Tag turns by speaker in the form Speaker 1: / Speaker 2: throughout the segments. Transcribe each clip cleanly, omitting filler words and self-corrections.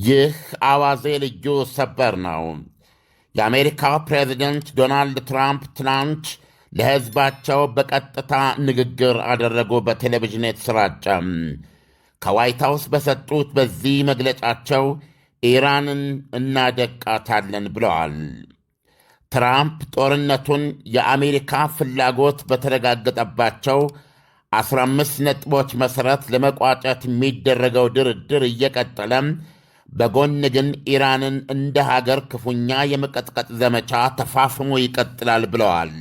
Speaker 1: ይህ አዋዜ ልዩ ሰበር ነው። የአሜሪካው ፕሬዚደንት ዶናልድ ትራምፕ ትናንት ለሕዝባቸው በቀጥታ ንግግር አደረጉ። በቴሌቪዥን የተሰራጨ ከዋይት ሃውስ በሰጡት በዚህ መግለጫቸው ኢራንን እናደቃታለን ብለዋል። ትራምፕ ጦርነቱን የአሜሪካ ፍላጎት በተረጋገጠባቸው 15 ነጥቦች መሠረት ለመቋጨት የሚደረገው ድርድር እየቀጠለ በጎን ግን ኢራንን እንደ ሀገር ክፉኛ የመቀጥቀጥ ዘመቻ ተፋፍሞ ይቀጥላል ብለዋል።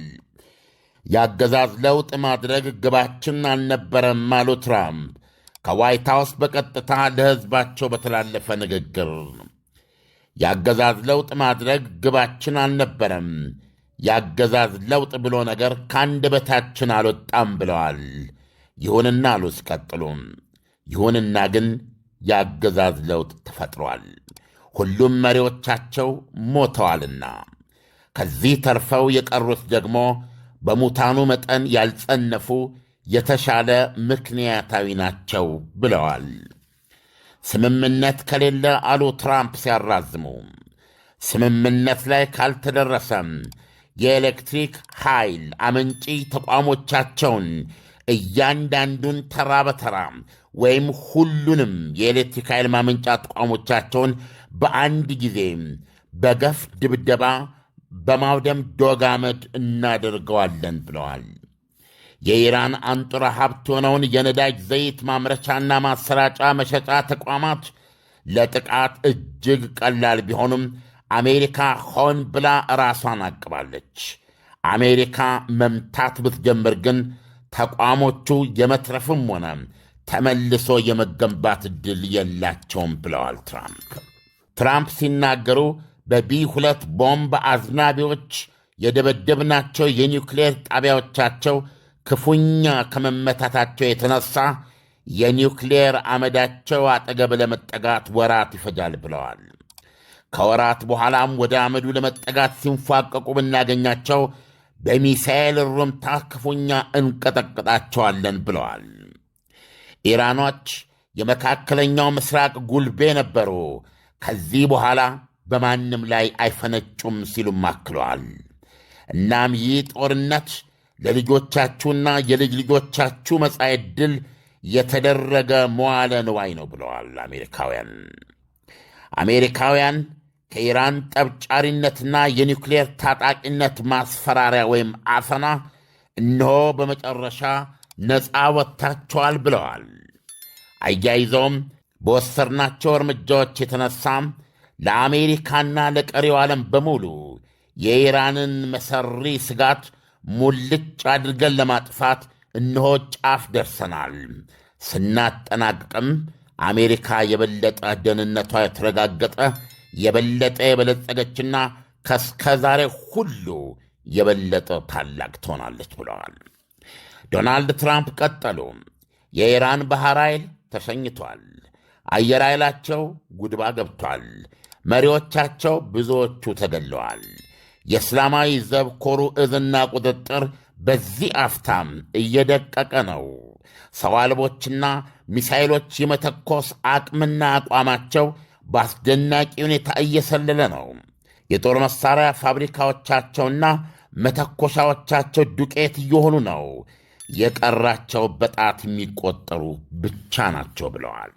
Speaker 1: የአገዛዝ ለውጥ ማድረግ ግባችን አልነበረም አሉ ትራምፕ ከዋይት ሃውስ በቀጥታ ለሕዝባቸው በተላለፈ ንግግር። የአገዛዝ ለውጥ ማድረግ ግባችን አልነበረም፣ የአገዛዝ ለውጥ ብሎ ነገር ከአንደበታችን አልወጣም ብለዋል። ይሁንና አሉ ሲቀጥሉ፣ ይሁንና ግን የአገዛዝ ለውጥ ተፈጥሯል፣ ሁሉም መሪዎቻቸው ሞተዋልና ከዚህ ተርፈው የቀሩት ደግሞ በሙታኑ መጠን ያልጸነፉ የተሻለ ምክንያታዊ ናቸው ብለዋል። ስምምነት ከሌለ አሉ ትራምፕ ሲያራዝሙ፣ ስምምነት ላይ ካልተደረሰም የኤሌክትሪክ ኃይል አመንጪ ተቋሞቻቸውን እያንዳንዱን ተራ በተራ ወይም ሁሉንም የኤሌክትሪክ ኃይል ማመንጫ ተቋሞቻቸውን በአንድ ጊዜ በገፍ ድብደባ በማውደም ዶግ አመድ እናደርገዋለን ብለዋል። የኢራን አንጡራ ሀብት የሆነውን የነዳጅ ዘይት ማምረቻና ማሰራጫ መሸጫ ተቋማት ለጥቃት እጅግ ቀላል ቢሆኑም አሜሪካ ሆን ብላ ራሷን አቅባለች። አሜሪካ መምታት ብትጀምር ግን ተቋሞቹ የመትረፍም ሆነ ተመልሶ የመገንባት ዕድል የላቸውም ብለዋል ትራምፕ ሲናገሩ በቢ2 ቦምብ አዝናቢዎች የደበደብናቸው የኒውክሌር ጣቢያዎቻቸው ክፉኛ ከመመታታቸው የተነሳ የኒውክሌር አመዳቸው አጠገብ ለመጠጋት ወራት ይፈጃል ብለዋል። ከወራት በኋላም ወደ አመዱ ለመጠጋት ሲንፏቀቁ ብናገኛቸው በሚሳኤል ሩምታ ክፉኛ እንቀጠቅጣቸዋለን ብለዋል። ኢራኖች የመካከለኛው ምስራቅ ጉልቤ ነበሩ፣ ከዚህ በኋላ በማንም ላይ አይፈነጩም ሲሉም አክለዋል። እናም ይህ ጦርነት ለልጆቻችሁና የልጅ ልጆቻችሁ መጻኢ ዕድል የተደረገ መዋለ ንዋይ ነው ብለዋል አሜሪካውያን ከኢራን ጠብጫሪነትና የኒውክሌር ታጣቂነት ማስፈራሪያ ወይም አፈና እነሆ በመጨረሻ ነፃ ወጥታቸዋል ብለዋል። አያይዘውም በወሰድናቸው እርምጃዎች የተነሳ ለአሜሪካና ለቀሪው ዓለም በሙሉ የኢራንን መሠሪ ስጋት ሙልጭ አድርገን ለማጥፋት እነሆ ጫፍ ደርሰናል። ስናጠናቅቅም አሜሪካ የበለጠ ደህንነቷ የተረጋገጠ የበለጠ የበለጸገችና ከስከዛሬ ሁሉ የበለጠ ታላቅ ትሆናለች ብለዋል። ዶናልድ ትራምፕ ቀጠሉ። የኢራን ባሕር ኃይል ተሸኝቷል። አየር ኃይላቸው ጉድባ ገብቷል። መሪዎቻቸው ብዙዎቹ ተገለዋል። የእስላማዊ ዘብ ኮሩ እዝና ቁጥጥር በዚህ አፍታም እየደቀቀ ነው። ሰው አልቦችና ሚሳይሎች የመተኮስ አቅምና አቋማቸው በአስደናቂ ሁኔታ እየሰለለ ነው። የጦር መሣሪያ ፋብሪካዎቻቸውና መተኮሻዎቻቸው ዱቄት እየሆኑ ነው። የቀራቸው በጣት የሚቆጠሩ ብቻ ናቸው ብለዋል።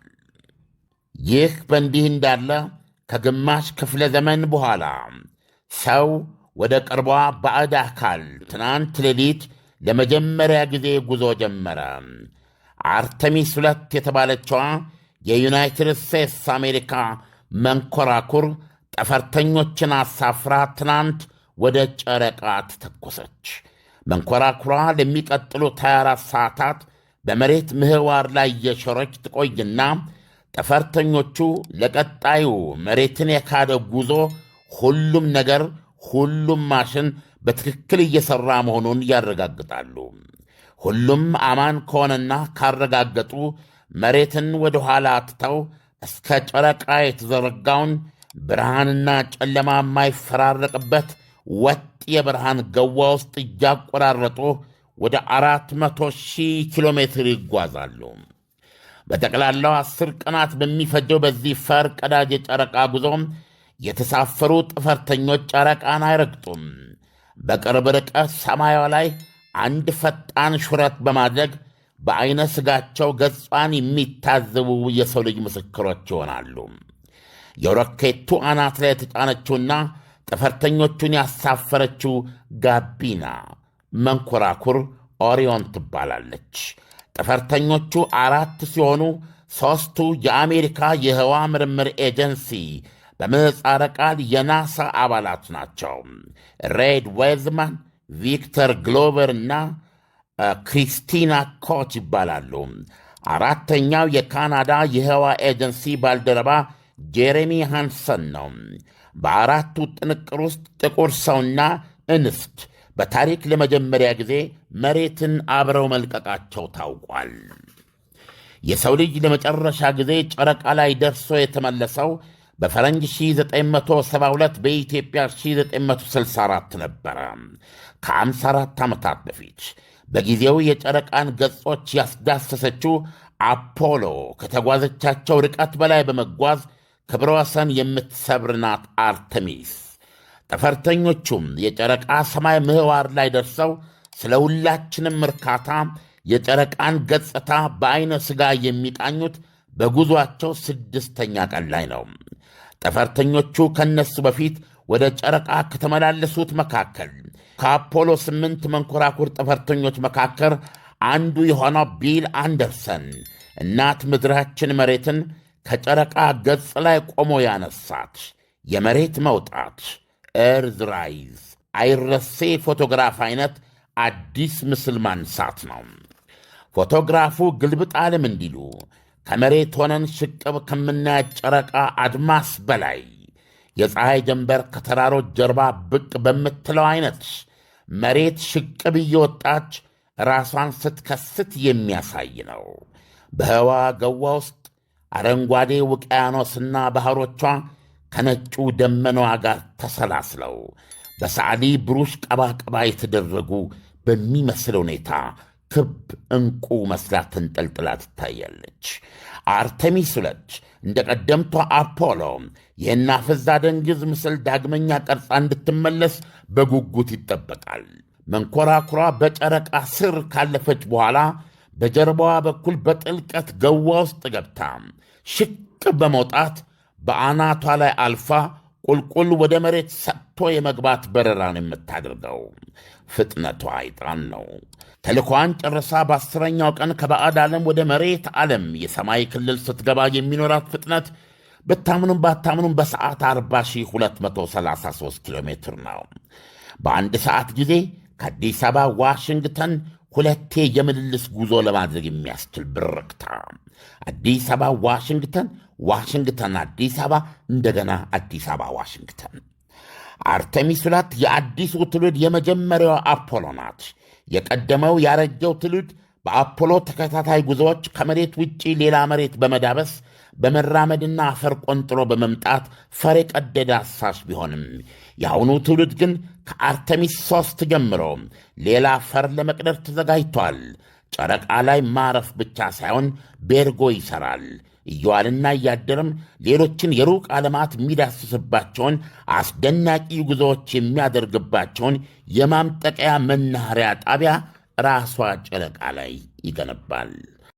Speaker 1: ይህ በእንዲህ እንዳለ ከግማሽ ክፍለ ዘመን በኋላ ሰው ወደ ቅርቧ ባዕድ አካል ትናንት ሌሊት ለመጀመሪያ ጊዜ ጉዞ ጀመረ። አርተሚስ 2 የተባለችዋ የዩናይትድ ስቴትስ አሜሪካ መንኮራኩር ጠፈርተኞችን አሳፍራ ትናንት ወደ ጨረቃ ተተኮሰች። መንኮራኩሯ ለሚቀጥሉት 24 ሰዓታት በመሬት ምህዋር ላይ የሾረች ትቆይና ጠፈርተኞቹ ለቀጣዩ መሬትን የካደ ጉዞ ሁሉም ነገር ሁሉም ማሽን በትክክል እየሠራ መሆኑን ያረጋግጣሉ። ሁሉም አማን ከሆነና ካረጋገጡ መሬትን ወደ ኋላ ትተው እስከ ጨረቃ የተዘረጋውን ብርሃንና ጨለማ የማይፈራረቅበት ወጥ የብርሃን ገዋ ውስጥ እያቆራረጡ ወደ 400,000 ኪሎ ሜትር ይጓዛሉ። በጠቅላላው 10 ቀናት በሚፈጀው በዚህ ፈር ቀዳጅ የጨረቃ ጉዞም የተሳፈሩ ጠፈርተኞች ጨረቃን አይረግጡም። በቅርብ ርቀት ሰማዩ ላይ አንድ ፈጣን ሹረት በማድረግ በዐይነ ሥጋቸው ገጿን የሚታዘቡ የሰው ልጅ ምስክሮች ይሆናሉ። የሮኬቱ አናት ላይ የተጫነችውና ጠፈርተኞቹን ያሳፈረችው ጋቢና መንኮራኩር ኦሪዮን ትባላለች። ጠፈርተኞቹ 4 ሲሆኑ 3ቱ የአሜሪካ የህዋ ምርምር ኤጀንሲ በምህጻረ ቃል የናሳ አባላት ናቸው። ሬድ ዌዝማን፣ ቪክተር ግሎቨር እና ክሪስቲና ኮች ይባላሉ። 4ተኛው የካናዳ የህዋ ኤጀንሲ ባልደረባ ጄሬሚ ሃንሰን ነው። በ4ቱ ጥንቅር ውስጥ ጥቁር ሰውና እንስት በታሪክ ለመጀመሪያ ጊዜ መሬትን አብረው መልቀቃቸው ታውቋል። የሰው ልጅ ለመጨረሻ ጊዜ ጨረቃ ላይ ደርሶ የተመለሰው በፈረንጅ 1972 በኢትዮጵያ 1964 ነበረ። ከ54 ዓመታት በፊት በጊዜው የጨረቃን ገጾች ያስዳሰሰችው አፖሎ ከተጓዘቻቸው ርቀት በላይ በመጓዝ ክብረ ወሰን የምትሰብር ናት አርተሚስ። ጠፈርተኞቹም የጨረቃ ሰማይ ምህዋር ላይ ደርሰው ስለ ሁላችንም እርካታ የጨረቃን ገጽታ በዐይነ ሥጋ የሚቃኙት በጉዞአቸው 6ኛ ቀን ላይ ነው። ጠፈርተኞቹ ከነሱ በፊት ወደ ጨረቃ ከተመላለሱት መካከል ከአፖሎ 8 መንኮራኩር ጠፈርተኞች መካከል አንዱ የሆነው ቢል አንደርሰን እናት ምድራችን መሬትን ከጨረቃ ገጽ ላይ ቆሞ ያነሳት የመሬት መውጣት ኤርዝ ራይዝ አይረሴ ፎቶግራፍ አይነት አዲስ ምስል ማንሳት ነው። ፎቶግራፉ ግልብጥ ዓለም እንዲሉ ከመሬት ሆነን ሽቅብ ከምናያት ጨረቃ አድማስ በላይ የፀሐይ ጀንበር ከተራሮች ጀርባ ብቅ በምትለው አይነት መሬት ሽቅብ እየወጣች ራሷን ስትከስት የሚያሳይ ነው። በህዋ ገዋ ውስጥ አረንጓዴ ውቅያኖስና ባሕሮቿ ከነጩ ደመናዋ ጋር ተሰላስለው በሰዓሊ ብሩሽ ቀባቀባ የተደረጉ በሚመስል ሁኔታ ክብ ዕንቁ መስላ ተንጠልጥላ ትታያለች። አርተሚስ 2 እንደ ቀደምቷ አፖሎ ይህና ፍዛ ደንግዝ ምስል ዳግመኛ ቀርጻ እንድትመለስ በጉጉት ይጠበቃል። መንኮራኩሯ በጨረቃ ስር ካለፈች በኋላ በጀርባዋ በኩል በጥልቀት ገዋ ውስጥ ገብታ ሽቅ በመውጣት በአናቷ ላይ አልፋ ቁልቁል ወደ መሬት ሰጥቶ የመግባት በረራን የምታደርገው ፍጥነቷ አይጣን ነው። ተልኳን ጨርሳ በ10ኛው ቀን ከባዕድ ዓለም ወደ መሬት ዓለም የሰማይ ክልል ስትገባ የሚኖራት ፍጥነት ብታምኑም ባታምኑም በሰዓት 40233 ኪሎ ሜትር ነው። በአንድ ሰዓት ጊዜ ከአዲስ አበባ ዋሽንግተን 2 የምልልስ ጉዞ ለማድረግ የሚያስችል ብርቅታ። አዲስ አበባ ዋሽንግተን፣ ዋሽንግተን አዲስ አበባ፣ እንደገና አዲስ አበባ ዋሽንግተን። አርተሚስ 2 የአዲሱ ትውልድ የመጀመሪያው አፖሎ ናት። የቀደመው ያረጀው ትውልድ በአፖሎ ተከታታይ ጉዞዎች ከመሬት ውጪ ሌላ መሬት በመዳበስ በመራመድና አፈር ቆንጥሎ በመምጣት ፈር የቀደደ አሳሽ ቢሆንም የአሁኑ ትውልድ ግን ከአርተሚስ 3 ጀምሮ ሌላ ፈር ለመቅደር ተዘጋጅቷል። ጨረቃ ላይ ማረፍ ብቻ ሳይሆን ቤርጎ ይሠራል። እየዋልና እያደርም ሌሎችን የሩቅ ዓለማት የሚዳስስባቸውን አስደናቂ ጉዞዎች የሚያደርግባቸውን የማምጠቂያ መናኸሪያ ጣቢያ ራሷ ጨረቃ ላይ ይገነባል።